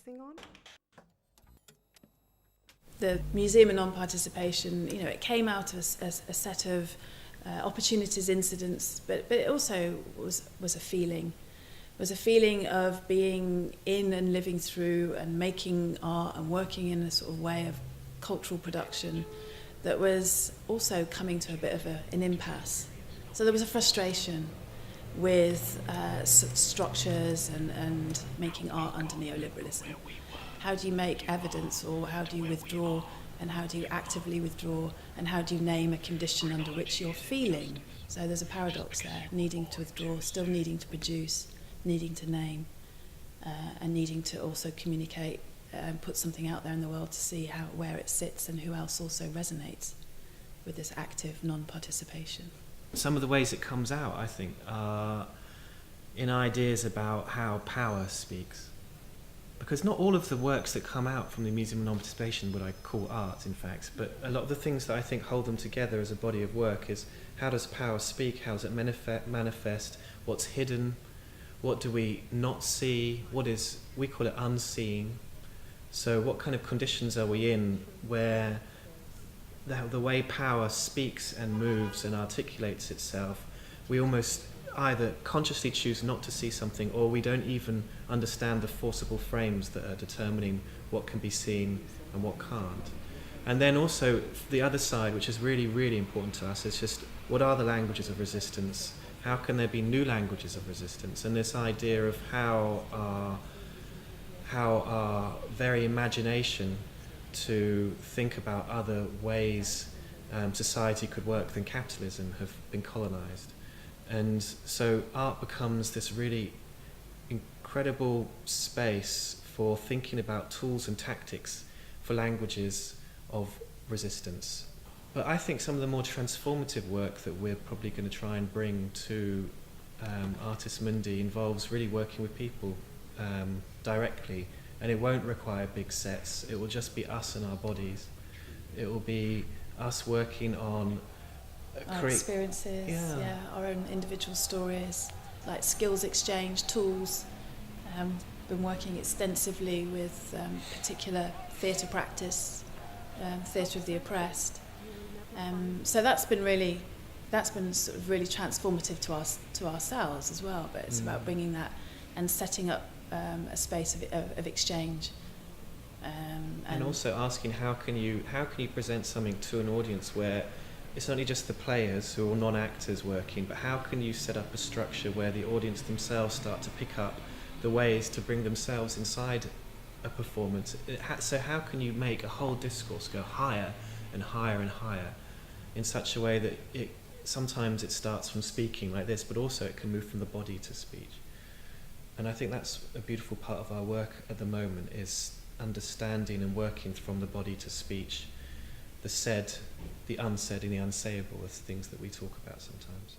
focusing on? The Museum of Non-Participation, it came out of a set of opportunities, incidents, but it also was a feeling. It was a feeling of being in and living through and making art and working in a sort of way of cultural production that was also coming to a bit of an impasse. So there was a frustration with structures and making art under neoliberalism. How do you make evidence, or how do you withdraw, and how do you actively withdraw, and how do you name a condition under which you're feeling? So there's a paradox there, needing to withdraw, still needing to produce, needing to name, and needing to also communicate and put something out there in the world to see where it sits and who else also resonates with this active non-participation. Some of the ways it comes out, I think, are in ideas about how power speaks. Because not all of the works that come out from the Museum of Non-Participation would I call art, in fact, but a lot of the things that I think hold them together as a body of work is how does power speak, how does it manifest, what's hidden, what do we not see, we call it unseen. So what kind of conditions are we in where the way power speaks and moves and articulates itself, we almost either consciously choose not to see something, or we don't even understand the forcible frames that are determining what can be seen and what can't. And then also the other side, which is really, really important to us, is just what are the languages of resistance? How can there be new languages of resistance? And this idea of how our very imagination to think about other ways society could work than capitalism have been colonized. And so art becomes this really incredible space for thinking about tools and tactics for languages of resistance. But I think some of the more transformative work that we're probably going to try and bring to Artes Mundi involves really working with people directly, and it won't require big sets. It will just be us and our bodies. It will be us working on our experiences, our own individual stories, like skills exchange, tools. Been working extensively with particular theatre practice, theatre of the oppressed. So that's been sort of really transformative to ourselves as well. But it's about bringing that and setting up a space of exchange. And also asking how can you present something to an audience where it's not only just the players who are non-actors working, but how can you set up a structure where the audience themselves start to pick up the ways to bring themselves inside a performance? So how can you make a whole discourse go higher and higher and higher in such a way that sometimes it starts from speaking like this, but also it can move from the body to speech. And I think that's a beautiful part of our work at the moment, is understanding and working from the body to speech, the said, the unsaid and the unsayable are things that we talk about sometimes.